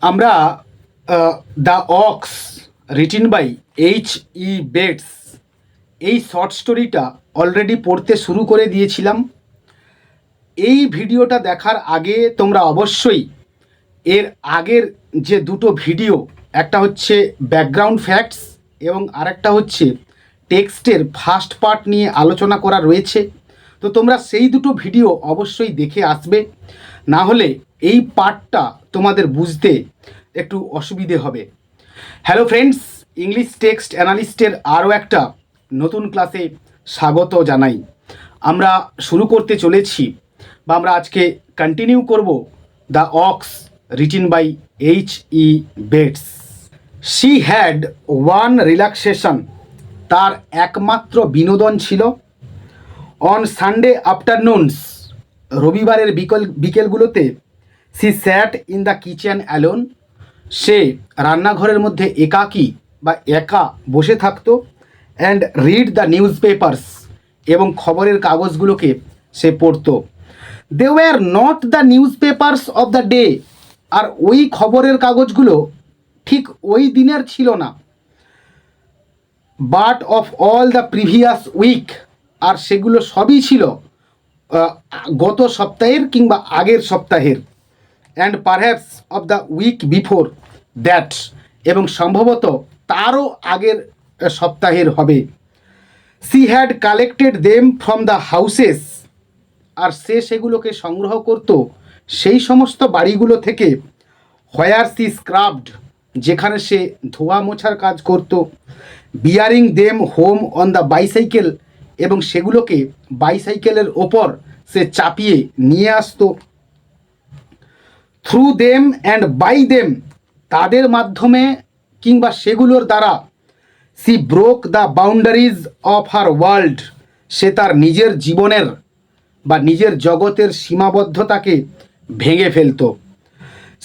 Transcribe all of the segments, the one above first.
আমরা the ox written by H.E. Bates এই short স্টোরিটা অলরেডি পড়তে শুরু করে দিয়েছিলাম। এই ভিডিওটা দেখার আগে তোমরা অবশ্যই এর আগের যে দুটো ভিডিও, একটা হচ্ছে ব্যাকগ্রাউন্ড ফ্যাক্টস এবং আরেকটা হচ্ছে টেক্সটের ফার্স্ট পার্ট নিয়ে আলোচনা করা রয়েছে, তো তোমরা সেই দুটো ভিডিও অবশ্যই দেখে আসবে, না হলে এই পার্টটা তোমাদের বুঝতে একটু অসুবিধে হবে। হ্যালো ফ্রেন্ডস, ইংলিশ টেক্সট অ্যানালিস্টের আরও একটা নতুন ক্লাসে স্বাগত জানাই। আমরা শুরু করতে চলেছি, বা আমরা আজকে কন্টিনিউ করব the ox written by H.E. Bates. She had one relaxation, তার একমাত্র বিনোদন ছিল অন সানডে আফটারনুনস, রবিবারের বিকেলগুলোতে she sat in the kitchen alone, সে রান্নাঘরের মধ্যে একাকী বা একা বসে থাকতো, and read the newspapers, এবং খবরের কাগজগুলোকে সে পড়তো। They were not the newspapers of the day, আর ওই খবরের কাগজগুলো ঠিক ওই দিনের ছিল না, but of all the previous week, আর সেগুলো সবই ছিল গত সপ্তাহের কিংবা আগের সপ্তাহের, and perhaps of the week before that, এবং সম্ভবত তারও আগের সপ্তাহের হবে। She had collected them from the houses, আর সে সেগুলোকে সংগ্রহ করত সেই সমস্ত বাড়িগুলো থেকে, হোয়ার সি স্ক্রাবড, যেখানে সে ধোয়া মোছার কাজ করত, bearing them home on the bicycle, এবং সেগুলোকে বাইসাইকেলের ওপর সে চাপিয়ে নিয়ে আসতো, through them and by them, তাদের মাধ্যমে কিংবা সেগুলোর দ্বারা, she broke the boundaries of her world, সে তার নিজের জীবনের বা নিজের জগতের সীমাবদ্ধতাকে ভেঙে ফেলত।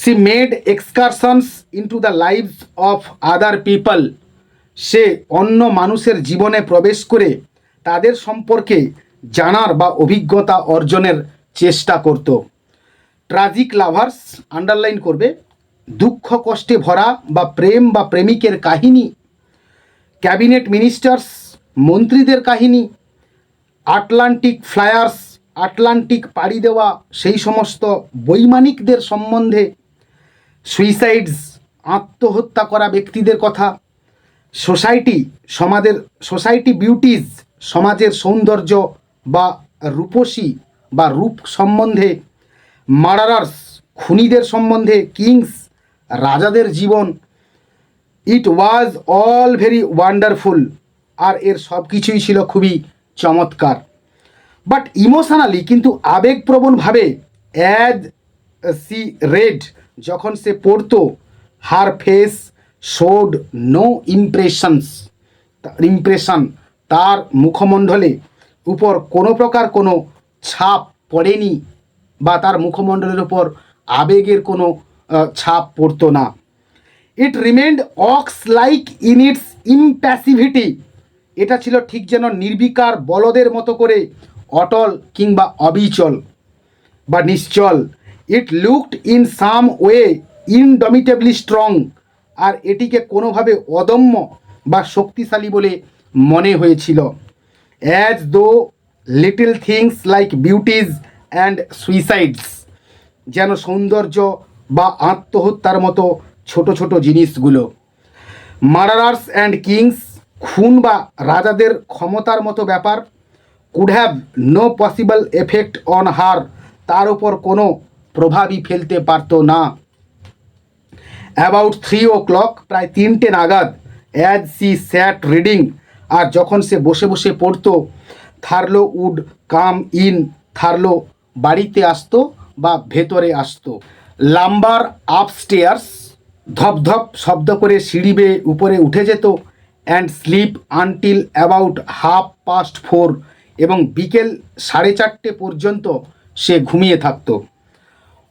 She made excursions into the lives of other people, সে অন্য মানুষের জীবনে প্রবেশ করে তাদের সম্পর্কে জানার বা অভিজ্ঞতা অর্জনের চেষ্টা করত। ট্রাজিক লাভার্স, আন্ডারলাইন করবে, দুঃখ কষ্টে ভরা বা প্রেম বা প্রেমিকের কাহিনী, ক্যাবিনেট মিনিস্টার্স, মন্ত্রীদের কাহিনী, আটলান্টিক ফ্লায়ার্স, আটলান্টিক পাড়ি দেওয়া সেই সমস্ত বৈমানিকদের সম্বন্ধে, সুইসাইডস, আত্মহত্যা করা ব্যক্তিদের কথা, সোসাইটি বিউটিজ, সমাজের সৌন্দর্য বা রূপসী বা রূপ সম্বন্ধে, মার্ডারার্স, খুনিদের সম্বন্ধে, কিংস, রাজাদের জীবন। ইট ওয়াজ অল ভেরি ওয়ান্ডারফুল, আর এর সব কিছুই ছিল খুবই চমৎকার। বাট ইমোশনালি, কিন্তু আবেগপ্রবণভাবে, অ্যাজ সি রেড, যখন সে পড়তো, her face showed no impression, তার মুখমণ্ডলে উপর কোনো প্রকার কোনো ছাপ পড়েনি, বা তার মুখমণ্ডলের উপর আবেগের কোনো ছাপ পড়তো না। It remained ox like in its impassivity, এটা ছিল ঠিক যেন নির্বিকার বলদের মতো করে অটল কিংবা অবিচল বা নিশ্চল। It looked in some way indomitably strong, আর এটিকে কোনোভাবে অদম্য বা শক্তিশালী বলে মনে হয়েছিল। As though little things like beauties and suicides, যেন সৌন্দর্য বা আত্মহত্যার মতো ছোট ছোট জিনিসগুলো। মার্ডারার্স অ্যান্ড কিংস, খুন বা রাজাদের ক্ষমতার মতো ব্যাপার। Could have no possible effect on her, তার উপর কোনো প্রভাবই ফেলতে পারতো না। অ্যাবাউট 3 o'clock, প্রায় 3টে নাগাদ, অ্যাজ সি স্যাট রিডিং, আর যখন সে বসে বসে পড়তো, থার্লো উড কাম ইন, থার্লো বাড়িতে আসতো বা ভেতরে আসতো। লাম্বার আপস্টেয়ার্স, ধপধপ শব্দ করে সিঁড়ি বেয়ে উপরে উঠে যেত, অ্যান্ড স্লিপ আনটিল অ্যাবাউট 4:30, এবং বিকেল 4:30 পর্যন্ত সে ঘুমিয়ে থাকতো।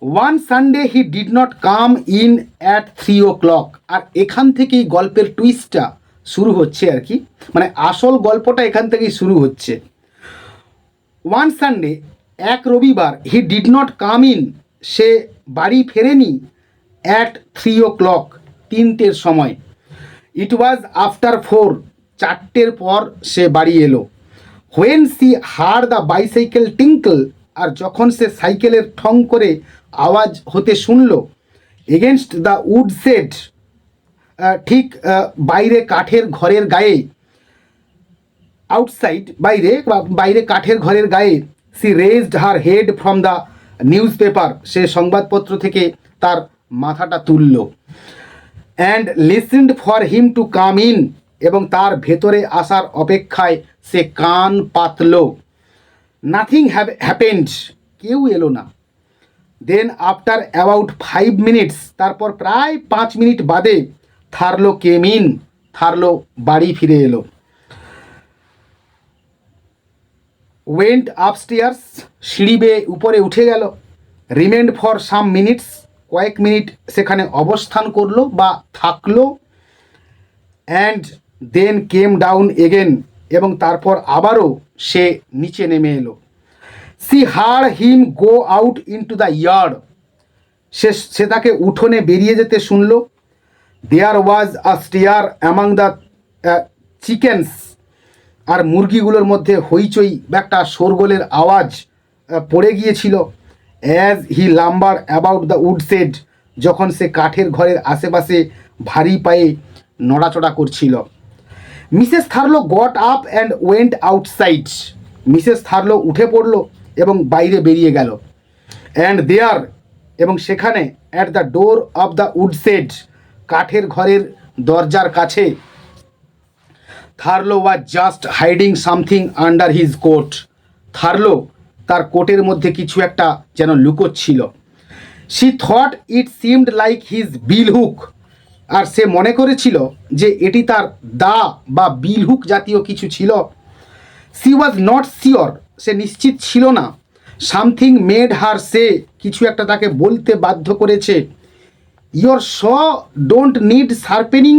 One Sunday he did not come in at 3 o'clock, আর এখান থেকেই গল্পের টুইস্টটা শুরু হচ্ছে আর কি, মানে আসল গল্পটা এখান থেকেই শুরু হচ্ছে। ওয়ান সানডে, এক রবিবার, he did not come in, সে বাড়ি ফেরেনি, অ্যাট 3 o'clock, 3টের সময়। ইট ওয়াজ আফটার 4, 4টের পর সে বাড়ি এলো। When she heard the bicycle tinkle, আর যখন সে সাইকেলের ঠং করে আওয়াজ হতে শুনল, এগেনস্ট দ্য উড সেট, ঠিক বাইরে কাঠের ঘরের গায়ে, আউটসাইড বাইরে বা বাইরে কাঠের ঘরের গায়ে, she raised her head from the newspaper, সে সংবাদপত্র থেকে তার মাথাটা তুলল। And listened for him to come in, এবং তার ভেতরে আসার অপেক্ষায় সে কান পাতল। নাথিং হ্যাপেন্ড, কেউ এলো না। দেন আফটার অ্যাবাউট 5 minutes, তারপর প্রায় 5 মিনিট বাদে থার্লো কেম ইন, থার্লো বাড়ি ফিরে এলো। ওয়েন্ট আপস্টেয়ার্স, সিঁড়ি বেয়ে উপরে উঠে গেল। রিমেন্ড ফর সাম মিনিটস, কয়েক মিনিট সেখানে অবস্থান করলো বা থাকলো। And then came down again, এবং তারপর আবারও সে নিচে নেমে এলো। She heard him go out into the yard, সে তাকে উঠোনে বেরিয়ে যেতে শুনল। There was a stir among the chickens, আর মুরগিগুলোর মধ্যে হইচই বা একটা শোরগোলের আওয়াজ পড়ে গিয়েছিল। As he lumber about the wood shed, যখন সে কাঠের ঘরের আশেপাশে ভারী পায়ে নড়াচড়া করছিল। Mrs Thurlow got up and went outside, Mrs Thurlow উঠে পড়ল এবং বাইরে বেরিয়ে গেল। অ্যান্ড দেয়ার, এবং সেখানে at the door of the wood shed, কাঠের ঘরের দরজার কাছে, Thurlow was just hiding something under his coat, Thurlow তার কোটের মধ্যে কিছু একটা যেন লুকোচ্ছিল। She thought it seemed like his bill hook, আর সে মনে করেছিল যে এটি তার দা বা বিল হুক জাতীয় কিছু ছিল। সি ওয়াজ নট শিওর, সে নিশ্চিত ছিল না। সামথিং মেড হার সে, কিছু একটা তাকে বলতে বাধ্য করেছে। Your saw don't need sharpening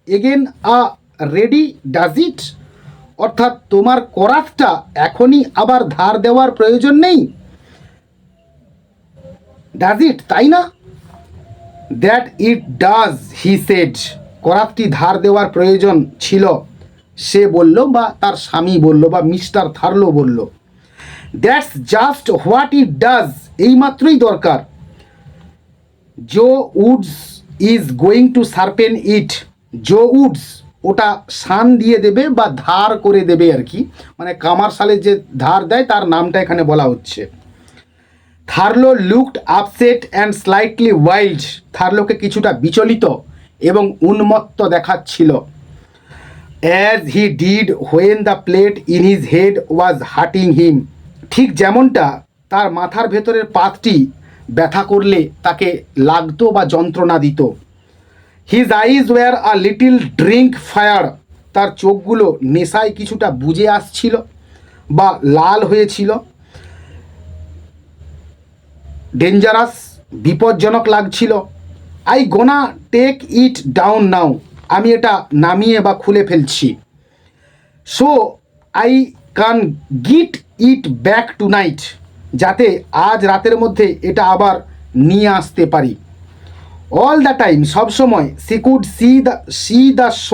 again already does it, অর্থাৎ তোমার করাতটা এখনই আবার ধার দেওয়ার প্রয়োজন নেই। ডাজ ইট, তাই না? That it does, he said, করাতটি ধার দেওয়ার প্রয়োজন ছিল, সে বলল বা তার স্বামী বলল বা মিস্টার থার্লো বলল। That's just what it does, এইমাত্রই দরকার। Joe Woods is going to sharpen it, Joe Woods ওটা শান দিয়ে দেবে বা ধার করে দেবে আর কি, মানে কামারশালের যে ধার দেয় তার নামটা এখানে বলা হচ্ছে। Thurlow looked upset and slightly wild, থার্লোকে কিছুটা বিচলিত এবং উন্মত্ত দেখাচ্ছিল। As he did when the plate in his head was hurting him, ঠিক যেমনটা তার মাথার ভেতরের পাতটি ব্যথা করলে তাকে লাগতো বা যন্ত্রণা দিত। His eyes were a little drink fire, তার চোখগুলো নেশায় কিছুটা বুজে আসছিল বা লাল হয়েছিল। ডেঞ্জারাস, বিপজ্জনক লাগছিল। I gonna take it down now, আমি এটা নামিয়ে বা খুলে ফেলছি। সো আই ক্যান গিট ইট ব্যাক টু নাইট, যাতে আজ রাতের মধ্যে এটা আবার নিয়ে আসতে পারি। অল দ্য টাইম, সবসময়, she could see the saw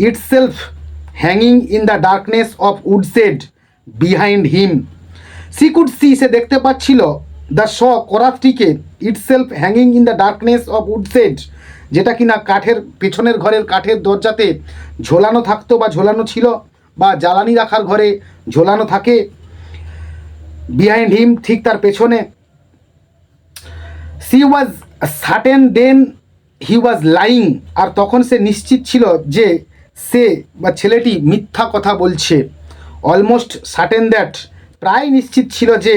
itself hanging in the darkness of woodshed behind him. She could see, সে দেখতে পাচ্ছিল, দ্য শ করাতটিকে, itself hanging in the darkness of woodshed, যেটা কিনা কাঠের পেছনের ঘরের কাঠের দরজাতে ঝোলানো থাকতো বা ঝোলানো ছিল বা জ্বালানি রাখার ঘরে ঝোলানো থাকে। বিহাইন্ড হিম, ঠিক তার পেছনে। She was certain then he was lying, আর তখন সে নিশ্চিত ছিল যে সে বা ছেলেটি মিথ্যা কথা বলছে। অলমোস্ট সার্টেন দ্যাট, প্রায় নিশ্চিত ছিল যে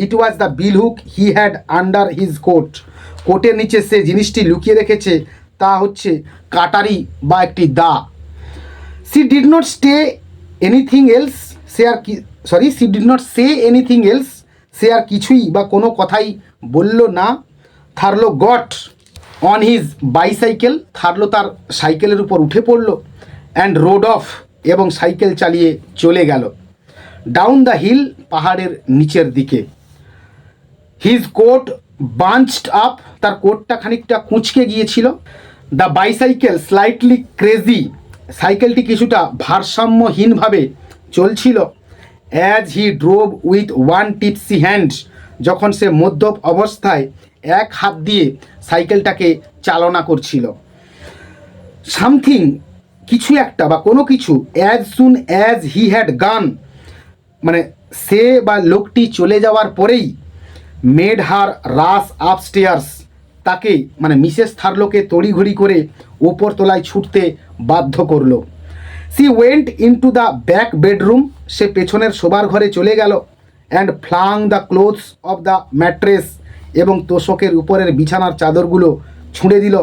it was the bill hook he had under his coat, কোটের নিচে সে জিনিসটি লুকিয়ে রেখেছে, তা হচ্ছে কাটারি বা একটি দা। She did not stay anything else, she did not say anything else, সে আর কিছুই বা কোনো কথাই বলল না। Thurlow got on his bicycle, Thurlow তার সাইকেলের উপর উঠে পড়ল। অ্যান্ড রোড অফ, এবং সাইকেল চালিয়ে চলে গেল ডাউন দ্য হিল, পাহাড়ের নিচের দিকে। হিজ কোট বাঞ্চড আপ, তার কোটটা খানিকটা কুঁচকে গিয়েছিল। দ্য বাইসাইকেল স্লাইটলি ক্রেজি, সাইকেলটি কিছুটা ভারসাম্যহীনভাবে চলছিল। As he drove with one tipsy hand, যখন সে মদ্যপ অবস্থায় এক হাত দিয়ে সাইকেলটাকে চালনা করছিল। সামথিং, কিছু একটা বা কোনো কিছু, as soon as he had গান, মানে সে বা লোকটি চলে যাওয়ার পরেই, মেড হার রাস আপস্টেয়ার্স, তাকে মানে মিসেস থার্লোকে তড়িঘড়ি করে ওপর তলায় ছুটতে বাধ্য করলো। She went into the back bedroom, সে পেছনের শোবার ঘরে চলে গেল। And flung the clothes off the mattress, এবং তোষকের উপরের বিছানার চাদরগুলো ছুঁড়ে দিল।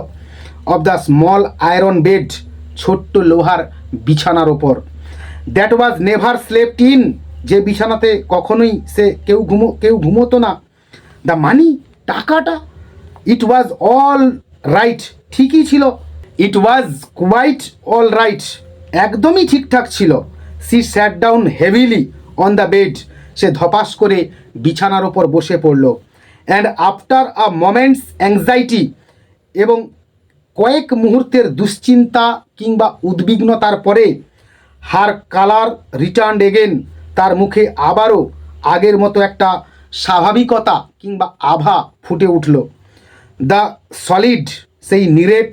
Off the small iron bed, ছোট্ট লোহার বিছানার ওপর। That was never slept in, যে বিছানাতে কখনোই সে কেউ ঘুমোতো না। দ্য মানি, টাকাটা, ইট ওয়াজ অল রাইট, ঠিকই ছিল। It was quite all right, একদমই ঠিকঠাক ছিল। She sat down heavily on the bed, সে ধপাস করে বিছানার ওপর বসে পড়ল। And after a moment's anxiety, এবং কয়েক মুহূর্তের দুশ্চিন্তা কিংবা উদ্বিগ্নতার পরে, হার কালার রিটার্নড এগেন, তার মুখে আবারও আগের মতো একটা স্বাভাবিকতা কিংবা আভা ফুটে উঠল। দ্য সলিড, সেই নিরেট,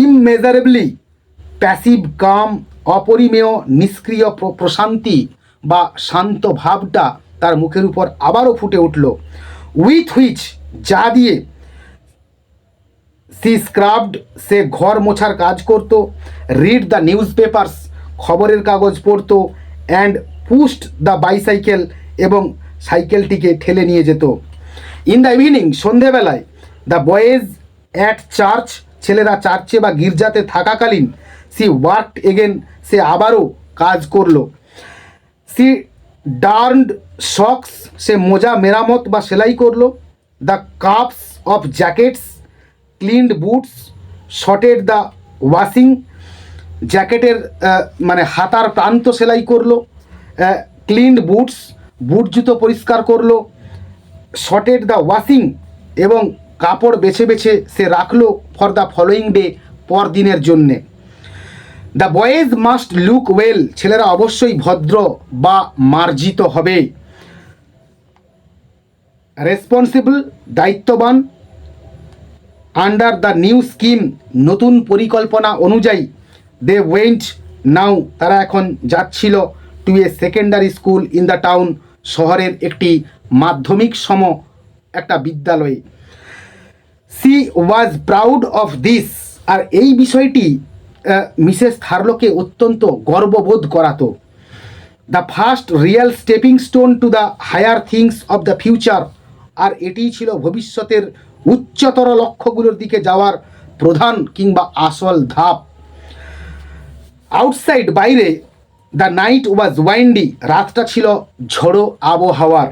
ইমমেজারেবলি প্যাসিভ কাম, অপরিমেয় নিষ্ক্রিয় প্রশান্তি বা শান্ত ভাবটা তার মুখের উপর আবারও ফুটে উঠল। উইথ হুইচ, যা দিয়ে, সি স্ক্রাবড, সে ঘর মোছার কাজ করত। রিড দ্য নিউজ পেপার্স, খবরের কাগজ পড়তো। অ্যান্ড পুশড দ্য বাইসাইকেল, এবং সাইকেলটিকে ঠেলে নিয়ে যেত। ইন দ্য ইভিনিং, সন্ধেবেলায়, দ্য বয়েজ অ্যাট চার্চ, ছেলেরা চার্চে বা গির্জাতে থাকাকালীন, সি ওয়ার্কড এগেন, সে আবারও কাজ করলো। সি ডার্নড শক্স, সে মোজা মেরামত বা সেলাই করলো। The cuffs of jackets, cleaned boots, sorted the washing, জ্যাকেটের মানে হাতার প্রান্ত সেলাই করলো। ক্লিনড বুটস, বুট জুতো পরিষ্কার করলো। শর্টেড দ্য ওয়াশিং, এবং কাপড় বেছে বেছে সে রাখলো ফর দ্য ফলোয়িং ডে, পরদিনের জন্যে। The boys must look well, ছেলেরা অবশ্যই ভদ্র বা মার্জিত হবে। রেসপন্সিবল, দায়িত্ববান। আন্ডার দ্য নিউ স্কিম, নতুন পরিকল্পনা অনুযায়ী। দে ওয়েন্ট নাও, তারা এখন যাচ্ছিল। To a secondary school in the town, শহরের একটি মাধ্যমিক সম একটা বিদ্যালয়ে। She was proud of this, আর এই বিষয়টি মিসেস থার্লোকে অত্যন্ত গর্ববোধ করাতো। The first real stepping stone to the higher things of the future, আর এটিই ছিল ভবিষ্যতের উচ্চতর লক্ষ্যগুলোর দিকে যাওয়ার প্রধান কিংবা আসল ধাপ। আউটসাইড, বাইরে, দ্য নাইট ওয়াজ ওয়াইন্ডি, রাতটা ছিল ঝোড়ো আবহাওয়ার।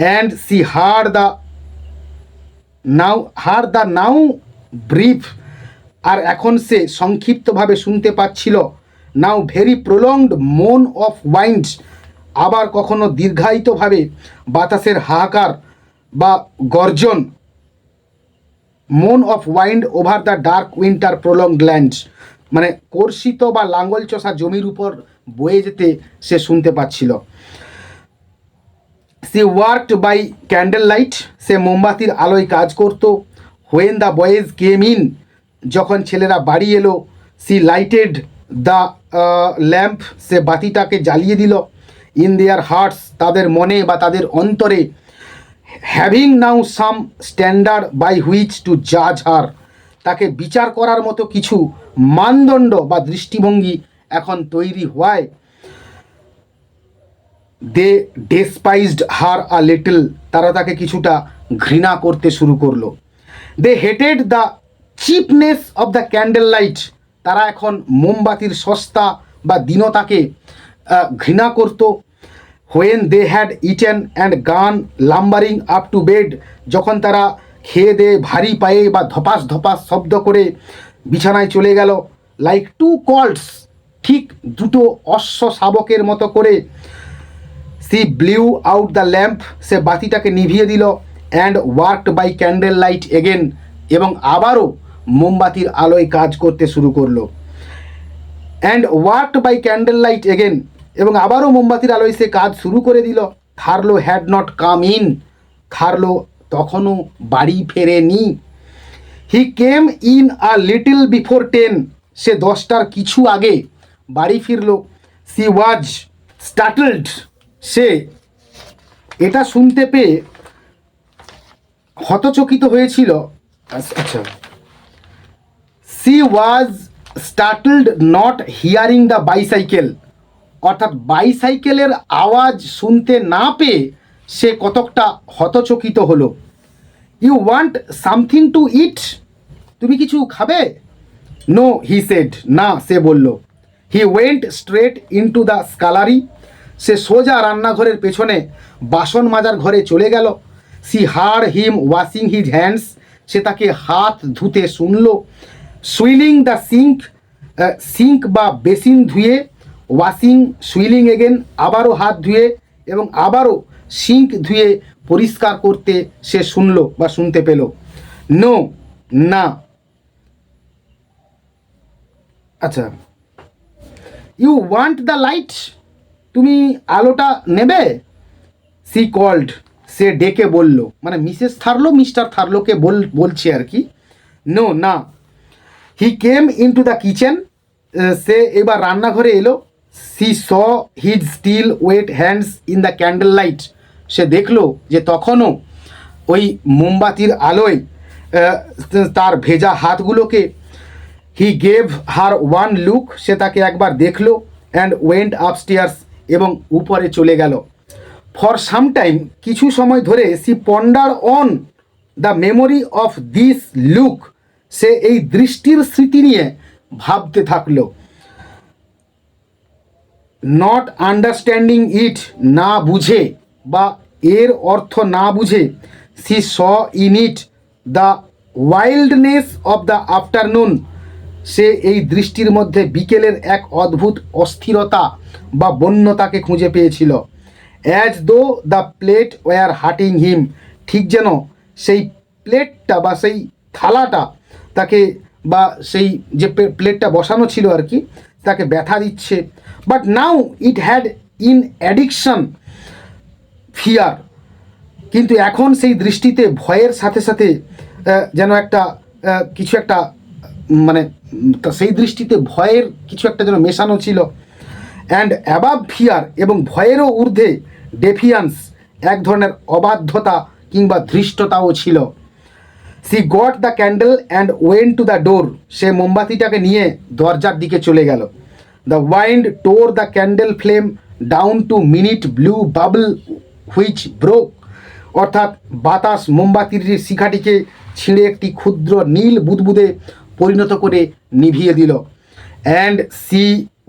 And she heard the now brief, আর এখন সে সংক্ষিপ্তভাবে শুনতে পাচ্ছিল। Now very prolonged moan of wind, আবার কখনো দীর্ঘায়িতভাবে বাতাসের হাহাকার বা গর্জন। Moan of wind over the dark winter prolonged land, মানে কর্ষিত বা লাঙ্গল চষা জমির উপর বয়ে যেতে সে শুনতে পাচ্ছিল। She worked by candle light, সে মোমবাতির আলোয় কাজ করত। When the boys came in, যখন ছেলেরা বাড়ি এলো। সি লাইটেড দ্য ল্যাম্প, সে বাতিটাকে জ্বালিয়ে দিল। ইন দেয়ার হার্টস, তাদের মনে বা তাদের অন্তরে। Having now some standard by which to জাজ হার, তাকে বিচার করার মতো কিছু মানদণ্ড বা দৃষ্টিভঙ্গি এখন তৈরি হওয়ায়, দে ডেসপাইজড হার আ লিটল, তারা তাকে কিছুটা ঘৃণা করতে শুরু করলো। They hated the cheapness of the candle light, তারা এখন মোমবাতির সস্তা বা দীনতাকে ঘৃণা করত। When they had eaten and gone lumbering up to bed, যখন তারা খেয়ে দিয়ে ভারী পায়ে বা ধপাস ধপাস শব্দ করে বিছানায় চলে গেল। লাইক টু কল্টস, ঠিক দুটো অশ্ব শাবকের মতো করে। She blew out the lamp, সে বাতিটাকে নিভিয়ে দিল। And worked by candle light again, এবং আবারও মোমবাতির আলোয় কাজ করতে শুরু করলো। And worked by candle light again, এবং আবারও মোমবাতির আলোয় সে কাজ শুরু করে দিল। Thurlow had not come in, Thurlow তখনও বাড়ি ফেরেনি। He came in a little before 10, সে 10টার কিছু আগে বাড়ি ফিরল। সি ওয়াজ স্টার্টলড, সে এটা শুনতে পেয়ে হতচকিত হয়েছিল। আচ্ছা, she was startled not hearing the bicycle, অর্থাৎ বাইসাইকেলের আওয়াজ শুনতে না পেয়ে সে কতকটা হতচকিত হলো। You want something to eat, তুমি কিছু খাবে? নো হি সেড, না সে বলল। He went straight into the scullery, সে সোজা রান্নাঘরের পেছনে বাসন মাজার ঘরে চলে গেল। She heard him washing his hands, সে তাকে হাত ধুতে শুনল। সুইলিং দ্য সিঙ্ক, সিঙ্ক বা বেসিন ধুয়ে, ওয়াশিং সুইলিং এগেন, আবারও হাত ধুয়ে এবং আবারও সিঙ্ক ধুয়ে পরিষ্কার করতে সে শুনল বা শুনতে পেল। নো, না। আচ্ছা, ইউ ওয়ান্ট দ্য লাইট, তুমি আলোটা নেবে? সি কল্ড, সে ডেকে বলল, মানে মিসেস থার্লো মিস্টার থার্লোকে বলছে আর কি। নো, না। He came into the kitchen, সে এবার রান্নাঘরে এলো। She saw his still wet hands in the candle light, সে দেখলো যে তখনও ওই মোমবাতির আলোয় তার ভেজা হাতগুলোকে। He gave her one look, সে তাকে একবার দেখলো। অ্যান্ড ওয়েন্ট আপস্টেয়ার্স, এবং উপরে চলে গেল। ফর সাম টাইম, কিছু সময় ধরে she ponder on the memory of this look, সে এই দৃষ্টির স্মৃতি নিয়ে ভাবতে থাকলো। নট আন্ডারস্ট্যান্ডিং ইট, না বুঝে বা এর অর্থ না বুঝে। She saw in it the wildness of the afternoon, সে এই দৃষ্টির মধ্যে বিকেলের এক অদ্ভুত অস্থিরতা বা বন্যতাকে খুঁজে পেয়েছিল। As though the plate were hurting him, ঠিক যেন সেই প্লেটটা বা সেই থালাটা তাকে, বা সেই যে প্লেটটা বসানো ছিল আর কি, তাকে ব্যথা দিচ্ছে। But now it had in addiction fear, কিন্তু এখন সেই দৃষ্টিতে ভয়ের সাথে সাথে যেন একটা কিছু একটা, মানে সেই দৃষ্টিতে ভয়ের কিছু একটা যেন মেশানো ছিল। অ্যান্ড অ্যাবাভ ফিয়ার, এবং ভয়েরও ঊর্ধ্বে ডেফিয়ান্স, এক ধরনের অবাধ্যতা কিংবা ধৃষ্টতাও ছিল। She got the candle and went to the door, সে মোমবাতিটাকে নিয়ে দরজার দিকে চলে গেল। The wind tore the candle flame down to minute blue bubble which broke, অর্থাৎ বাতাস মোমবাতির শিখাটিকে ছিঁড়ে একটি ক্ষুদ্র নীল বুদবুদে পরিণত করে নিভিয়ে দিল। And she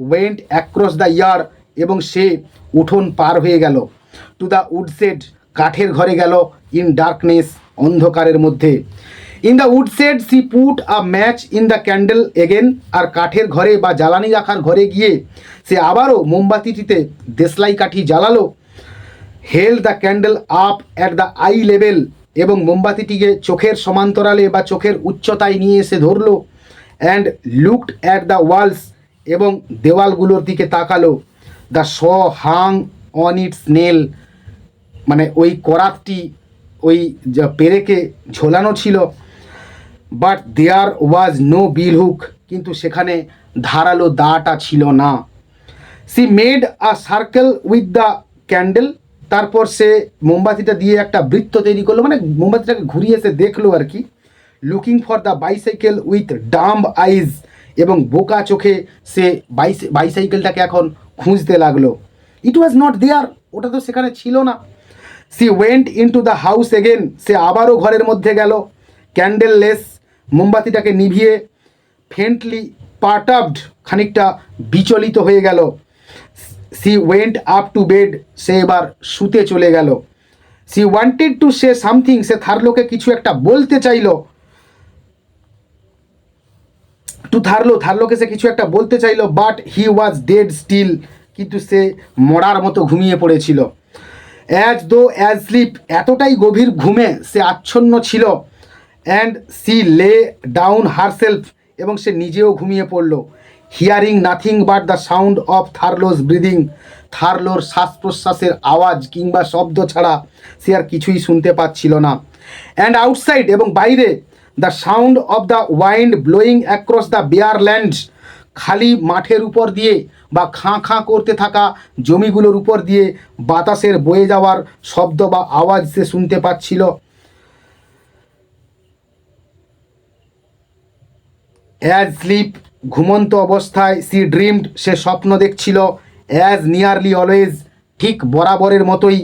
went across the year, এবং সে উঠোন পার হয়ে গেল। টু দ্য উডশেড, কাঠের ঘরে গেল। ইন ডার্কনেস, অন্ধকারের মধ্যে। In the woodshed she put a match in the candle again, আর কাঠের ঘরে বা জ্বালানি রাখার ঘরে গিয়ে সে আবারও মোমবাতিটিতে দেশলাই কাঠি জ্বালালো। Held the candle up at the eye level, এবং মোমবাতিটিকে চোখের সমান্তরালে বা চোখের উচ্চতায় নিয়ে এসে ধরলো। And looked at the walls, এবং দেওয়ালগুলোর দিকে তাকালো। The Shaw Hang on it's nail, মানে ওই করাতটি ওই পেরেকে ঝোলানো ছিল। But there was no billhook, কিন্তু সেখানে ধারালো দাটা ছিল না। She made a circle with the candle, তারপর সে মোমবাতিটা দিয়ে একটা বৃত্ত তৈরি করলো, মানে মোমবাতিটাকে ঘুরিয়ে সে দেখলো আর কি। Looking for the bicycle with dumb eyes, এবং বোকা চোখে সে বাইসাইকেলটাকে এখন খুঁজতে লাগলো। ইট ওয়াজ নট দেয়ার, ওটা তো সেখানে ছিল না। She went into the house again, সে আবারও ঘরের মধ্যে গেল। ক্যান্ডেল লেস, মোমবাতিটাকে নিভিয়ে। ফেন্টলি পার্টাবড, খানিকটা বিচলিত হয়ে গেল। She went up to bed, সে এবার শুতে চলে গেল। She wanted to say something, সে থার্লোকে কিছু একটা বলতে চাইল। টু থার্লোকে সে কিছু একটা বলতে চাইল। But he was dead still, কিন্তু সে মরার মতো ঘুমিয়ে পড়েছিল। অ্যাজ দো অ্যাজ স্লিপ, এতটাই গভীর ঘুমে সে আচ্ছন্ন ছিল। And she lay down herself, এবং সে নিজেও ঘুমিয়ে পড়ল। Hearing nothing but the sound of Thurlow's breathing, থার্লোর শ্বাস প্রশ্বাসের আওয়াজ কিংবা শব্দ ছাড়া সে আর কিছুই শুনতে পাচ্ছিল না। অ্যান্ড আউটসাইড, এবং বাইরে, the sound of the wind blowing across the bare land, খালি মাঠের উপর দিয়ে বা খাঁ খাঁ করতে থাকা জমিগুলোর উপর দিয়ে বাতাসের বয়ে যাওয়ার শব্দ বা আওয়াজ সে শুনতে পাচ্ছিল। অ্যাজ স্লিপ, ঘুমন্ত অবস্থায়, সি ড্রিমড, সে স্বপ্ন দেখছিল। অ্যাজ নিয়ারলি অলওয়েজ, ঠিক বরাবরের মতোই,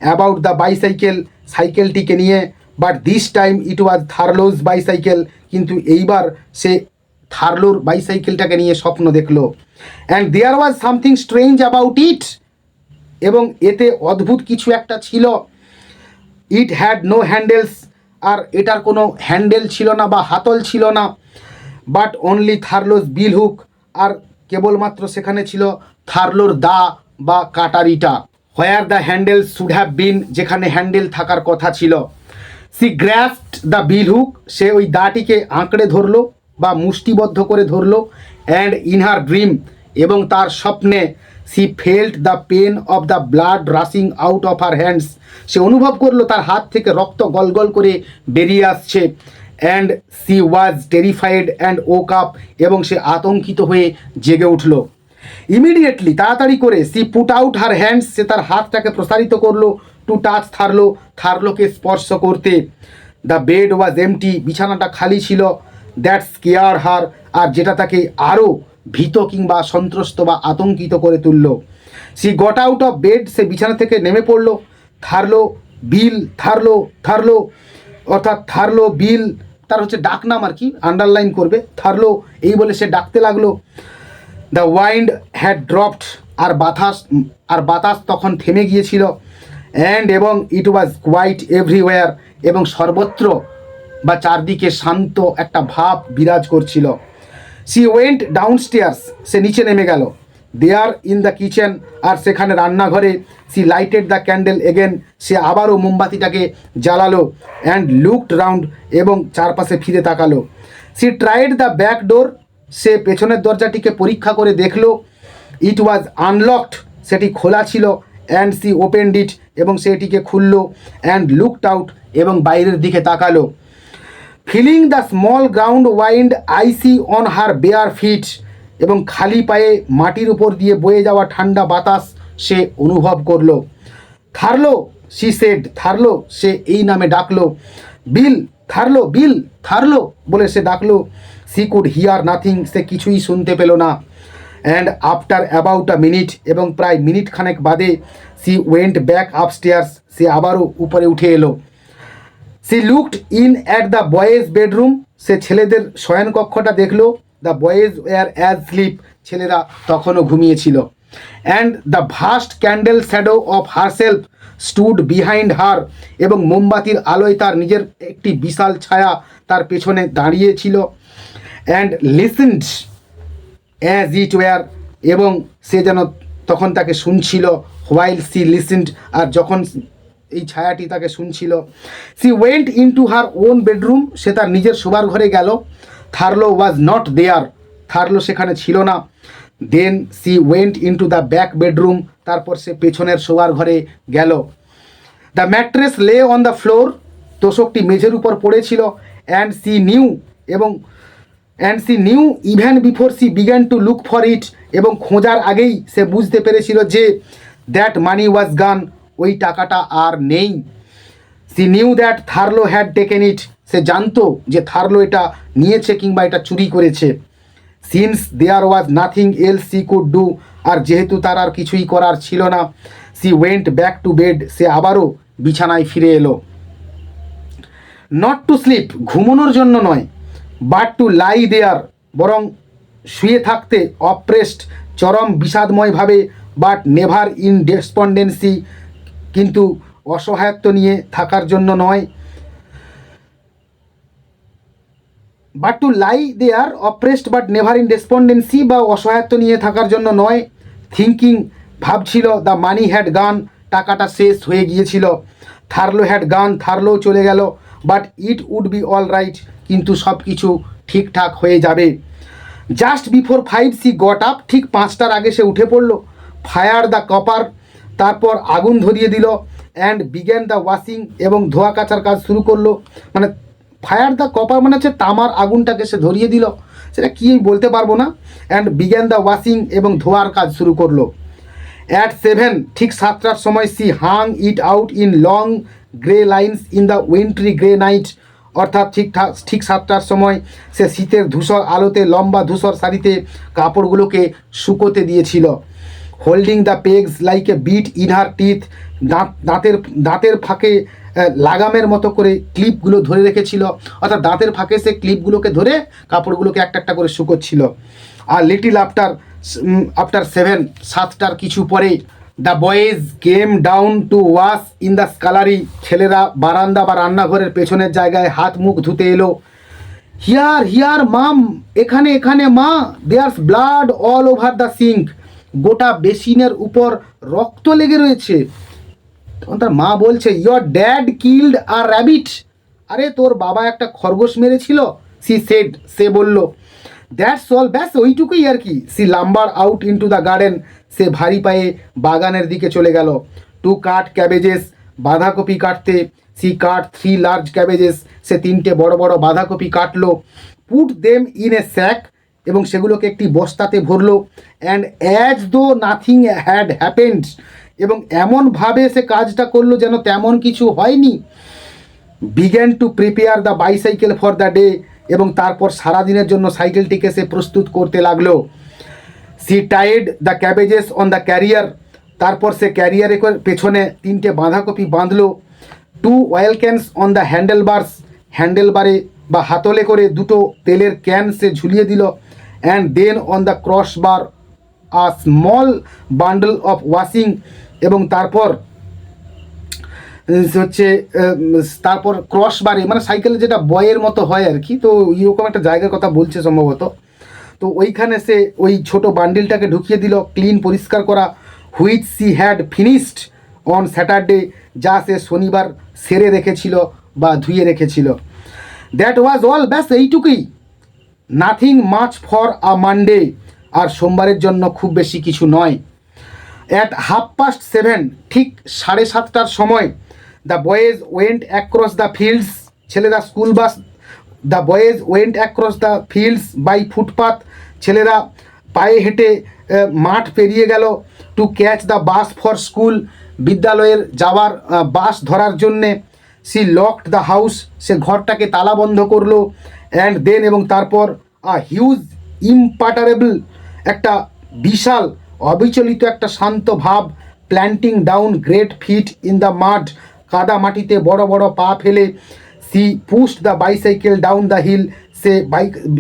অ্যাবাউট দ্য বাইসাইকেল, সাইকেলটিকে নিয়ে। But this time it was Thurlow's bicycle, কিন্তু এইবার সে থার্লোর বাইসাইকেলটাকে নিয়ে স্বপ্ন দেখলো। And there was something strange about it, এবং এতে অদ্ভুত কিছু একটা ছিল। ইট হ্যাড নো হ্যান্ডেলস, আর এটার কোনো হ্যান্ডেল ছিল না বা হাতল ছিল না। But only Thurlow's bill hook, আর কেবলমাত্র সেখানে ছিল থার্লোর দা বা কাটারিটা। Where the handle should have been, যেখানে হ্যান্ডেল থাকার কথা ছিল। সি গ্র্যাস্পড দ্য বিল হুক, সে ওই দাটিকে আঁকড়ে ধরলো বা মুষ্টিবদ্ধ করে ধরলো। অ্যান্ড ইন হার ড্রিম, এবং তার স্বপ্নে, she felt the pain of the blood rushing out of her hands, সে অনুভব করলো তার হাত থেকে রক্ত গলগল করে বেরিয়ে আসছে। And she was terrified and woke up, এবং সে আতঙ্কিত হয়ে জেগে উঠল। ইমিডিয়েটলি, তাড়াতাড়ি করে, she put out her hands, সে তার হাতটাকে প্রসারিত করলো, টু টাচ থার্লো, থার্লোকে স্পর্শ করতে। দ্য বেড ওয়াজ এমটি, বিছানাটা খালি ছিল। দ্যাট স্কেয়ার হার, আর যেটা তাকে আরও ভীত কিংবা সন্ত্রস্ত বা আতঙ্কিত করে তুলল। She got out of bed, সে বিছানা থেকে নেমে পড়ল। থার্লো বিল, থার্লো থার্লো, অর্থাৎ থার্লো বিল তার হচ্ছে ডাকনাম আর কি, আন্ডারলাইন করবে। থার্লো এই বলে সে ডাকতে লাগলো। দ্য ওয়াইন্ড হ্যাড ড্রপড, আর বাতাস তখন থেমে গিয়েছিল। অ্যান্ড এবং ইট ওয়াজ কোয়াইট এভরিওয়্যার, এবং সর্বত্র বা চারদিকে শান্ত একটা ভাব বিরাজ করছিল। সি ওয়েন্ট ডাউনস্টেয়ার্স, সে নিচে নেমে গেল। দেয়ার ইন দ্য কিচেন, আর সেখানে রান্নাঘরে, she lighted the candle again, সে আবারও মোমবাতিটাকে জ্বালালো। অ্যান্ড লুকড রাউন্ড, এবং চারপাশে ফিরে তাকালো। She tried the back door, সে পেছনের দরজাটিকে পরীক্ষা করে দেখলো। ইট ওয়াজ আনলকড, সেটি খোলা ছিল। অ্যান্ড সি ওপেন্ড ইট, এবং সে এটিকে খুললো। অ্যান্ড লুকড আউট, এবং বাইরের দিকে তাকালো। Feeling the small ground wind icy on her bare feet, এবং খালি পায়ে মাটির উপর দিয়ে বয়ে যাওয়া ঠান্ডা বাতাস সে অনুভব করলো। থার্লো, সি সেড, থার্লো, সে এই নামে ডাকলো। বিল, থার্লো, বিল, থার্লো বলে সে ডাকলো। সি কুড হিয়ার নাথিং, সে কিছুই শুনতে পেল না। And after about a minute, এবং প্রায় মিনিট খানেক বাদে, সি ওয়েন্ট ব্যাক আপস্টেয়ার্স, সে আবারও উপরে উঠে এলো। She looked in at the boys' bedroom, সে ছেলেদের শয়নকক্ষটা দেখলো। The boys were asleep, ছেলেরা তখনও ঘুমিয়েছিল। And the vast candle shadow of herself stood behind her, এবং মোমবাতির আলোয় তার নিজের একটি বিশাল ছায়া তার পেছনে দাঁড়িয়েছিল। And listened as it were, এবং সে যেন তখন তাকে শুনছিল। হোয়াইল সি লিসেন্ড, আর যখন এই ছায়াটি তাকে শুনছিল। She went into her own bedroom, সে তার নিজের শোবার ঘরে গেল। থার্লো ওয়াজ নট দেয়ার, থার্লো সেখানে ছিল না। Then she went into the back bedroom, তারপর সে পেছনের শোবার ঘরে গেল। The mattress lay on the floor, তোষকটি মেঝের উপর পড়েছিল। And she knew even before she began to look for it, এবং খোঁজার আগেই সে বুঝতে পেরেছিল যে দ্যাট মানি ওয়াজ গান, ওই টাকাটা আর নেই। She knew that Thurlow had taken it, সে জানতো যে থার্লো এটা নিয়েছে কিংবা এটা চুরি করেছে। Since there was nothing else she could do, আর যেহেতু তার আর কিছুই করার ছিল না, she went back to bed, সে আবারও বিছানায় ফিরে এলো। নট টু স্লিপ, ঘুমানোর জন্য নয়, বাট টু লাই দেয়ার, বরং শুয়ে থাকতে, অপ্রেসড, চরম বিষাদময়ভাবে, বাট নেভার ইন ডেসপন্ডেন্সি, কিন্তু অসহায়ত্ব নিয়ে থাকার জন্য নয়। But to lie there oppressed but never in despondency, বা অসহায়ত্ব নিয়ে থাকার জন্য নয়। থিঙ্কিং, ভাবছিল, দ্য মানি হ্যাড গান, টাকাটা শেষ হয়ে গিয়েছিল। থার্লো হ্যাড গান, থার্লো চলে গেল, but it would be all right, কিন্তু সব কিছু ঠিকঠাক হয়ে যাবে। Just before 5 she got up, ঠিক 5টার আগে সে উঠে পড়লো। ফায়ার দ্য কপার, তারপর আগুন ধরিয়ে দিল। অ্যান্ড বিগ্যান দ্য ওয়াশিং, এবং ধোয়া কাচার কাজ শুরু করলো। মানে ফায়ার দ্য কপার মানে হচ্ছে তামার আগুনটাকে সে ধরিয়ে দিল, সেটা কি বলতে পারবো না। অ্যান্ড বিগ্যান দ্য ওয়াশিং, এবং ধোয়ার কাজ শুরু করলো। অ্যাট 7, ঠিক 7টার সময় she hung it out in long grey lines in the wintry grey night, অর্থাৎ ঠিক 7টার সময় সে শীতের ধূসর আলোতে লম্বা ধূসর শাড়িতে কাপড়গুলোকে শুকোতে দিয়েছিল। Holding the pegs like a bit in her teeth, দাঁতের ফাঁকে লাগামের মতো করে ক্লিপগুলো ধরে রেখেছিল, অর্থাৎ দাঁতের ফাঁকে সে ক্লিপগুলোকে ধরে কাপড়গুলোকে একটা একটা করে শুকোচ্ছিল। আর লিটিল আফটার 7, 7টার কিছু পরে, the boys came down to wash in the scullery, ছেলেরা বারান্দা বা রান্নাঘরের পেছনের জায়গায় হাত মুখ ধুতে এলো। হিয়ার মাম, এখানে এখানে মা, there's blood all over the sink, গোটা বেসিনের উপর রক্ত লেগে রয়েছে। তখন তার মা বলছে, your dad killed a rabbit, আরে তোর বাবা একটা খরগোশ মেরেছিল। সে বলল, দ্যাটস অল, ব্যাস ওইটুকুই আর কি। She lumber out into the garden, সে ভারী পায়ে বাগানের দিকে চলে গেল। টু কাট ক্যাবেজেস, বাঁধাকপি কাটতে। সি কাট 3 লার্জ ক্যাবেজেস, সে 3টে বড় বড় বাঁধাকপি কাটলো। Put them in a sack, এবং সেগুলোকে একটি বস্তাতে ভরলো। And as though nothing had happened, এবং এমনভাবে সে কাজটা করলো যেন তেমন কিছু হয়নি। Began to prepare the bicycle for the day, এবং তারপর সারাদিনের জন্য সাইকেলটিকে সে প্রস্তুত করতে লাগলো। She tied the cabbages on the carrier, তারপর সে ক্যারিয়ারের পেছনে 3টে বাঁধাকপি বাঁধলো। 2 অয়েল ক্যানস অন দ্য হ্যান্ডেলবারে বা হাতলে করে 2টো তেলের ক্যান সে ঝুলিয়ে দিল। And then on the crossbar a small bundle of washing, এবং তারপর তারপর ক্রস বারে, মানে সাইকেলে যেটা বয়ের মতো হয় আর কি, তো এরকম একটা জায়গার কথা বলছে সম্ভবত। তো ওইখানে সে ওই ছোট বান্ডিলটাকে ঢুকিয়ে দিল, ক্লিন পরিষ্কার করা। Which she had finished on Saturday, যা সে শনিবার সেরে রেখেছিল বা ধুয়ে রেখেছিল। দ্যাট ওয়াজ অল, ব্যাস এইটুকুই। Nothing much for a Monday, আর সোমবারের জন্য খুব বেশি কিছু নয়। অ্যাট 7:30, ঠিক 7:30টার সময়, the boys went across the fields, ছেলেরা school bus, the boys went across the fields by footpath, ছেলেরা পায়ে হেঁটে মাঠ পেরিয়ে গেল। To catch the bus for school, বিদ্যালয়ের যাওয়ার বাস ধরার জন্যে। সি লকড দ্য হাউস, সে ঘরটাকে তালা বন্ধ করলো। অ্যান্ড দেন, এবং তারপর হিউজ ইম্পাটারেবল, একটা বিশাল অবিচলিত একটা শান্ত ভাব। Planting down great feet in the mud, কাদা মাটিতে বড় বড় পা ফেলে। She pushed the bicycle down the hill,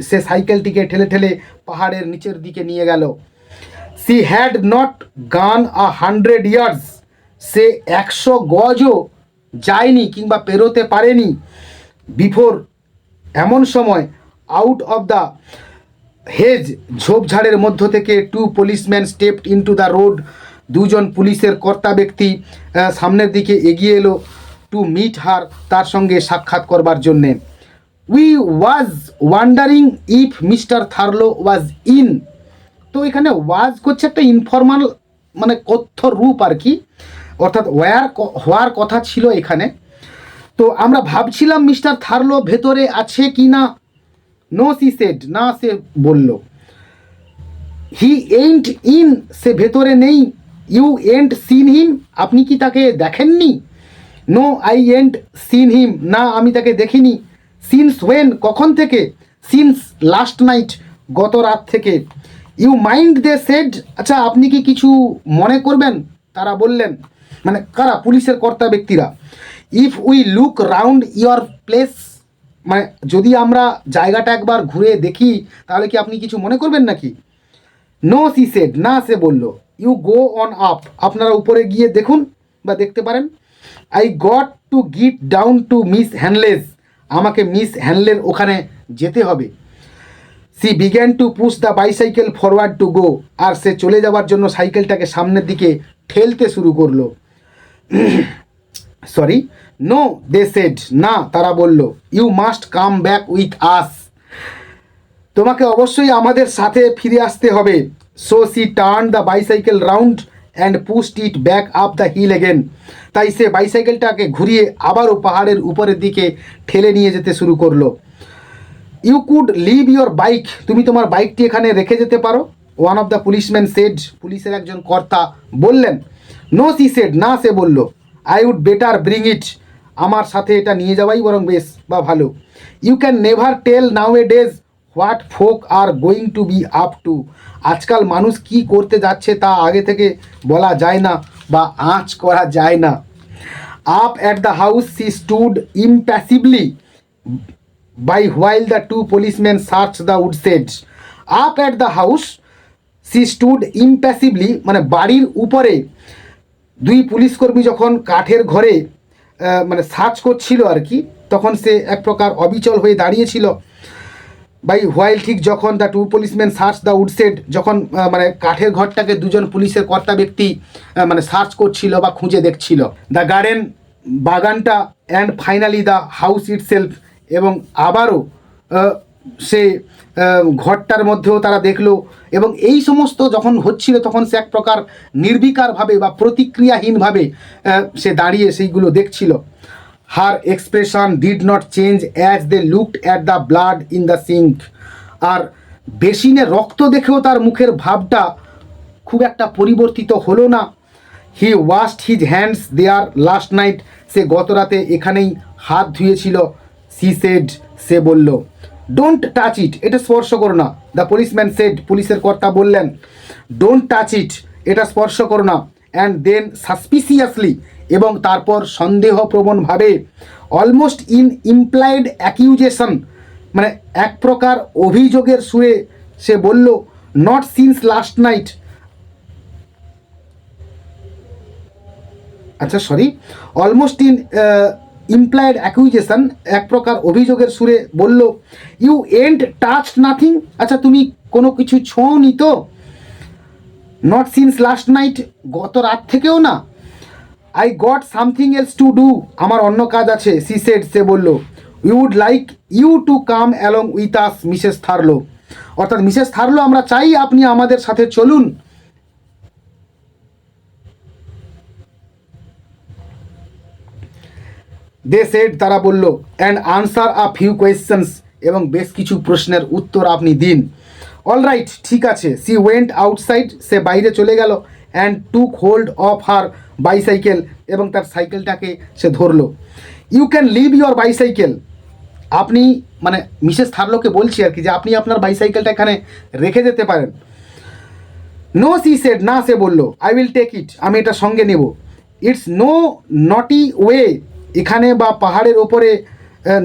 সে সাইকেলটিকে ঠেলে ঠেলে পাহাড়ের নিচের দিকে নিয়ে গেল। সি হ্যাড নট গান 100 ইয়ার্স, সে 100 গজও যায়নি কিংবা পেরোতে পারেনি। বিফোর, এমন সময়, আউট অফ দ্য হেজ, ঝোপঝাড়ের মধ্য থেকে 2 policemen stepped into the road, 2জন পুলিশের কর্তা ব্যক্তি সামনের দিকে এগিয়ে এলো। টু মিট হার, তার সঙ্গে সাক্ষাৎ করবার জন্যে। We was wondering if Mr Thurlow was in, তো এখানে ওয়াজ করছে একটা ইনফর্মাল মানে কথ্য রূপ আর কি, অর্থাৎ হওয়ার কথা ছিল এখানে। তো আমরা ভাবছিলাম মিস্টার থার্লো ভেতরে আছে কি না। নো সি সেড, না সে বলল। হি এইন্ট ইন, সে ভেতরে নেই। ইউ এন্ট সিন হিম, আপনি কি তাকে দেখেননি। No I ain't seen him, না আমি তাকে দেখিনি। সিন্স ওয়েন, কখন থেকে। সিন্স লাস্ট নাইট, গত রাত থেকে। ইউ মাইন্ড, দে সেড, আচ্ছা আপনি কি কিছু মনে করবেন, তারা বললেন। মানে কারা, পুলিশের কর্তা ব্যক্তিরা। If we look round your place, মানে যদি আমরা জায়গাটা একবার ঘুরে দেখি তাহলে কি আপনি কিছু মনে করবেন নাকি। নো সি সেড, না সে বলল। ইউ গো অন আপ, আপনারা উপরে গিয়ে দেখুন বা দেখতে পারেন। I got to git down to Miss Hanley's, আমাকে মিস হ্যানলের ওখানে যেতে হবে। She began to push the bicycle forward to go, আর সে চলে যাওয়ার জন্য সাইকেলটাকে সামনের দিকে ঠেলতে শুরু করলো। সরি, নো দে সেড, না তারা বলল, you must come back with us, তোমাকে অবশ্যই আমাদের সাথে ফিরে আসতে হবে। So she turn the bicycle round and pushed it back up the hill again, তাই সে বাইসাইকেলটাকে ঘুরিয়ে আবারও পাহাড়ের উপরের দিকে ঠেলে নিয়ে যেতে শুরু করলো। You could leave your bike, তুমি তোমার বাইকটি এখানে রেখে যেতে পারো, one of the policeman said, পুলিশের একজন কর্তা বললেন। নো সি সেড, না সে বলল, I would better bring it, আমার সাথে এটা নিয়ে যাওয়াই বরং বেশ বা ভালো। You can never tell nowadays what folk are going to be up to, আজকাল মানুষ কি করতে যাচ্ছে তা আগে থেকে বলা যায় না বা আঁচ করা যায় না। Up at the house she stood impassively by while the two policemen searched the woodshed. Up at the house she stood impassively, মানে বাড়ির উপরে দুই পুলিশকর্মী যখন কাঠের ঘরে মানে সার্চ করছিল আর কি, তখন সে এক প্রকার অবিচল হয়ে দাঁড়িয়েছিল। বাই হোয়াইল, ঠিক যখন the two policemen search the woodshed, যখন মানে কাঠের ঘরটাকে দুজন পুলিশের কর্তা ব্যক্তি মানে সার্চ করছিল বা খুঁজে দেখছিল। দ্য গার্ডেন, বাগানটা, and finally the house itself, এবং আবারও সে ঘরটার মধ্যেও তারা দেখলো। এবং এই সমস্ত যখন হচ্ছিল তখন সে এক প্রকার নির্বিকারভাবে বা প্রতিক্রিয়াহীনভাবে সে দাঁড়িয়ে সেইগুলো দেখছিল। Her expression did not change as they looked at the blood in the sink, আর বেসিনে রক্ত দেখেও তার মুখের ভাবটা খুব একটা পরিবর্তিত হলো না। হি ওয়াশড হিজ হ্যান্ডস দেয়ার লাস্ট নাইট, সে গত রাতে এখানেই হাত ধুয়েছিল। সি সেড, সে বলল। ডোন্ট টাচ ইট, এটা স্পর্শ করো না। দ্য পুলিশম্যান সেড, পুলিশের কর্তা বললেন। ডোন্ট টাচ ইট, এটা স্পর্শ করো না। অ্যান্ড দেন সাসপিসিয়াসলি, এবং তারপর সন্দেহপ্রবণভাবে, অলমোস্ট ইন ইমপ্লাইড অ্যাকিউজেশন, মানে এক প্রকার অভিযোগের সুরে সে বলল, নট সিন্স লাস্ট নাইট, আচ্ছা sorry, almost in implied acquisition, এক প্রকার অভিযোগের সুরে বলল, ইউ এন্ট টাচড নাথিং, আচ্ছা তুমি কোনো কিছু ছোঁনি তো। নট সিন্স লাস্ট নাইট, গত রাত থেকেও না। I got something else to do, আমার অন্য কাজ আছে। সি সেড, সে বলল। We would like you to come along with us Mrs Thurlow, অর্থাৎ মিসেস থার্লো, আমরা চাই আপনি আমাদের সাথে চলুন। দে সেড, তারা বলল। And answer a few questions, এবং বেশ কিছু প্রশ্নের উত্তর আপনি দিন। অল রাইট, ঠিক আছে। সি ওয়েন্ট আউটসাইড, সে বাইরে চলে গেল। And took hold of her bicycle, এবং তার সাইকেলটাকে সে ধরলো। You can leave your bicycle, আপনি মানে মিসেস থার্লোকে বলছি আর কি, যে আপনি আপনার বাইসাইকেলটা এখানে রেখে যেতে পারেন। নো সি সেড, না সে বলল। আই উইল টেক ইট, আমি এটা সঙ্গে নেব। ইটস নো নটি ওয়ে, এখানে বা পাহাড়ের ওপরে,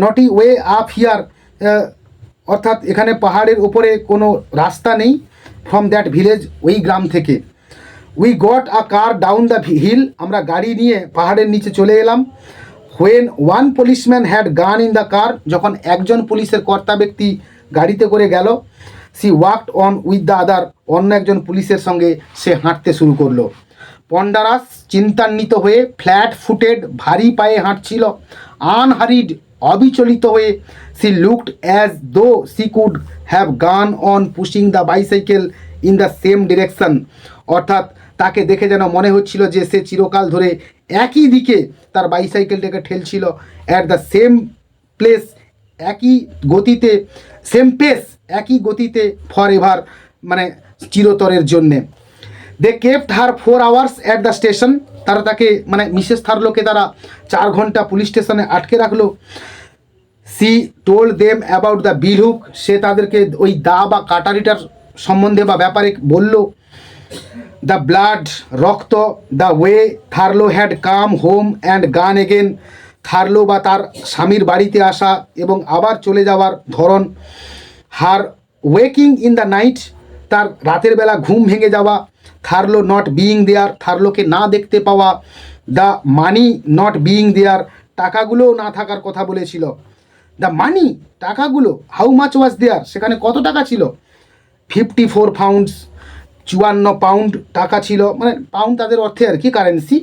নটি ওয়ে আপ হিয়ার, অর্থাৎ এখানে পাহাড়ের ওপরে কোনো রাস্তা নেই। ফ্রম দ্যাট ভিলেজ, ওই গ্রাম থেকে। We got a car down the hill, আমরা গাড়ি নিয়ে পাহাড়ের নিচে চলে এলাম। When one policeman had gone in the car, যখন একজন পুলিশের কর্তা ব্যক্তি গাড়িতে করে গেল। She walked on with the other, অন্য একজন পুলিশের সঙ্গে সে হাঁটতে শুরু করলো। পন্ডারাস, চিন্তান্বিত হয়ে, ফ্ল্যাট ফুটেড, ভারী পায়ে হাঁটছিল। আনহারিড, অবিচলিত হয়ে। She looked as though she could have gone on pushing the bicycle in the same direction, অর্থাৎ তাকে দেখে যেন মনে হচ্ছিল যে সে চিরকাল ধরে একই দিকে তার বাইসাইকেলটাকে ঠেলছিল। অ্যাট দ্য সেম প্লেস, একই গতিতে, সেম পেস, একই গতিতে, ফর এভার, মানে চিরতরের জন্যে। They kept her 4 hours at the station, তারা তাকে মানে মিসেস থার্লোকে তারা 4 ঘন্টা পুলিশ স্টেশনে আটকে রাখলো। She told them about the bill hook, সে তাদেরকে ওই দা বা কাটারিটার সম্বন্ধে বা ব্যাপারে বলল। দ্য ব্লাড, রক্ত। The way Thurlow had come home and gone again, Thurlow বা তার স্বামীর বাড়িতে আসা এবং আবার চলে যাওয়ার ধরন। হার ওয়েকিং ইন দ্য নাইট, তার রাতের বেলা ঘুম ভেঙে যাওয়া। থার্লো নট বিইং দেয়ার, থার্লোকে না দেখতে পাওয়া। দ্য মানি নট বিইং দেয়ার, টাকাগুলোও না থাকার কথা বলেছিল। দ্য মানি, টাকাগুলো। হাউ মাচ ওয়াজ দেয়ার, সেখানে কত টাকা ছিল। 54 পাউন্ডস, 54 পাউন্ড টাকা ছিল, মানে পাউন্ড তাদের অর্থে আর কি, কারেন্সি।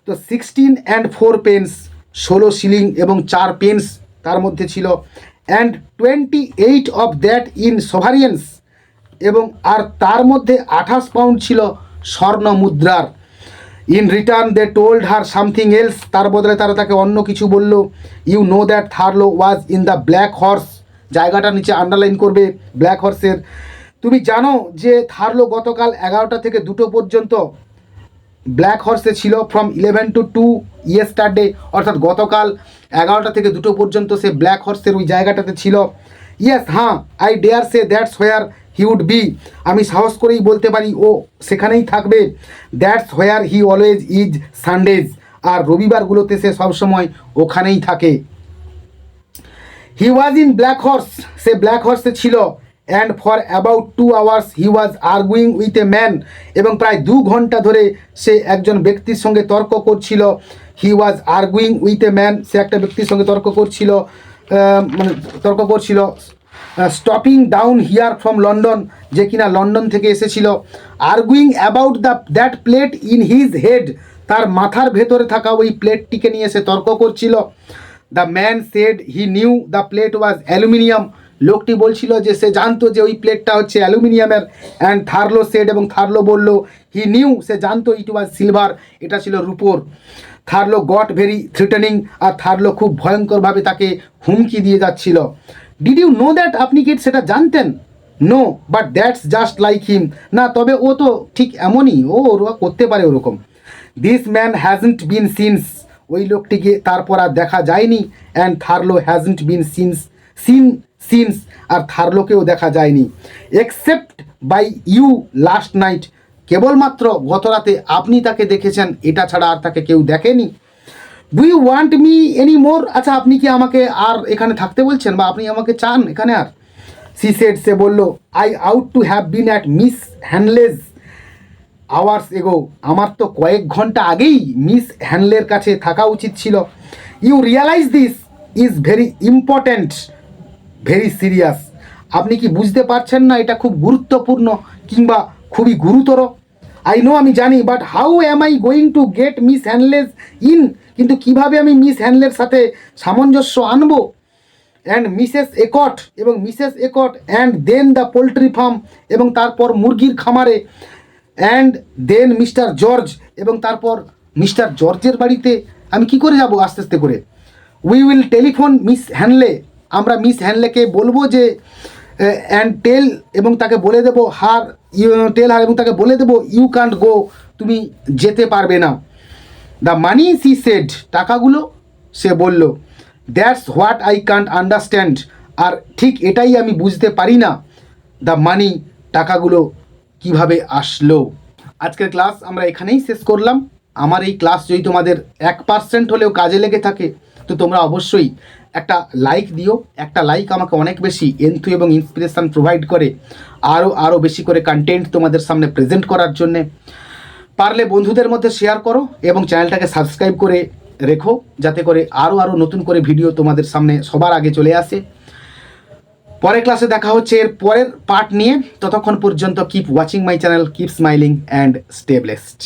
তো 16 and 4 pence 16 শিলিং এবং 4 পেন্স তার মধ্যে ছিল, and 28 of that in sovereigns, এবং আর তার মধ্যে 28 পাউন্ড ছিল স্বর্ণ মুদ্রার। In return they told her something else, তার বদলে তারা তাকে অন্য কিছু বলল। You know that Thurlow was in the Black Horse, জায়গাটা নিচে আন্ডারলাইন করবে ব্ল্যাক হর্সের। তুমি জানো যে থার্লো গতকাল 11টা থেকে 2টো পর্যন্ত ব্ল্যাক হর্সে ছিল, ফ্রম 11 to 2 ইয়েস্টারডে, অর্থাৎ গতকাল 11টা থেকে 2টো পর্যন্ত সে ব্ল্যাক হর্সের ওই জায়গাটাতে ছিল। ইয়েস, হ্যাঁ, I dare say that's where he would be, আমি সাহস করেই বলতে পারি ও সেখানেই থাকবে। That's where he always is Sundays, আর রবিবারগুলোতে সে সবসময় ওখানেই থাকে। He was in Black Horse, সে ব্ল্যাক হর্সে ছিল। And for about 2 hours he was arguing with a man, এবং প্রায় 2 ঘন্টা ধরে সে একজন ব্যক্তির সঙ্গে তর্ক করছিল। হি was arguing with a man, সে একটা ব্যক্তির সঙ্গে তর্ক করছিল, stopping down here from London, যে কিনা লন্ডন থেকে এসেছিল। Arguing about that plate in his head, তার মাথার ভেতরে থাকা ওই প্লেটটিকে নিয়ে সে তর্ক করছিল। The man said he knew the plate was aluminium, লোকটি বলছিল যে সে জানতো যে ওই প্লেটটা হচ্ছে অ্যালুমিনিয়ামের। অ্যান্ড থার্লো সেড, এবং থার্লো বলল হি নিউ, সে জানতো ইট ওয়াজ সিলভার, এটা ছিল রূপোর। থার্লো গট ভেরি থ্রিটেনিং, আর থার্লো খুব ভয়ঙ্করভাবে তাকে হুমকি দিয়ে যাচ্ছিল। ডিড ইউ নো দ্যাট, আপনি কি সেটা জানতেন? No, but that's just like him, না তবে ও তো ঠিক এমনই, ও ওরা করতে পারে ওরকম। This man hasn't been since, ওই লোকটিকে তারপর আর দেখা যায়নি। And Thurlow hasn't been since, আর থার্লোকেও দেখা যায়নি। Except by you last night, কেবলমাত্র গত রাতে আপনি তাকে দেখেছেন, এটা ছাড়া আর তাকে কেউ দেখেনি। Do you want me any more, আচ্ছা আপনি কি আমাকে আর এখানে থাকতে বলছেন, বা আপনি আমাকে চান এখানে আর? সি সেড, সে বলল, I ought to have been at Miss Hanley's hours ago, আমার তো কয়েক ঘন্টা আগেই মিস হ্যানলের কাছে থাকা উচিত ছিল। You realise this is very important, very serious, আপনি কি বুঝতে পারছেন না এটা খুব গুরুত্বপূর্ণ কিংবা খুবই গুরুতর? আই নো, আমি জানি, but how am I going to get Miss Hanley's in, কিন্তু কিভাবে আমি মিস হ্যানলের সাথে সামঞ্জস্য আনবো? অ্যান্ড মিসেস একট, এবং Mrs Eckett, and then the poultry farm, এবং তারপর মুরগির খামারে। অ্যান্ড দেন মিস্টার জর্জ, এবং তারপর মিস্টার জর্জের বাড়িতে আমি কি করে যাব আস্তে আস্তে করে? উই উইল টেলিফোন মিস হ্যানলে, আমরা মিস হ্যানলেকে বলবো যে, অ্যান্ড টেল, এবং তাকে বলে দেবো টেল হার, এবং তাকে বলে দেবো ইউ ক্যান্ট গো, তুমি যেতে পারবে না। দ্য মানি, সি সেড, টাকাগুলো, সে বলল। That's what I can't understand, আর ঠিক এটাই আমি বুঝতে পারি না। দ্য মানি, টাকাগুলো কিভাবে আসলো। আজকের ক্লাস আমরা এখানেই শেষ করলাম। আমার এই ক্লাস যদি তোমাদের 1% হলেও কাজে লেগে থাকে, তো তোমরা অবশ্যই একটা লাইক দিও। একটা লাইক আমাকে অনেক বেশি এন্থু এবং ইন্সপিরেশান প্রোভাইড করে আরও বেশি করে কন্টেন্ট তোমাদের সামনে প্রেজেন্ট করার জন্যে। পারলে বন্ধুদের মধ্যে শেয়ার করো এবং চ্যানেলটাকে সাবস্ক্রাইব করে রেখো, যাতে করে আরও নতুন করে ভিডিও তোমাদের সামনে সবার আগে চলে আসে। পরের ক্লাসে দেখা হচ্ছে এর পরের পার্ট নিয়ে। ততক্ষণ পর্যন্ত keep watching my channel, keep smiling and stay blessed.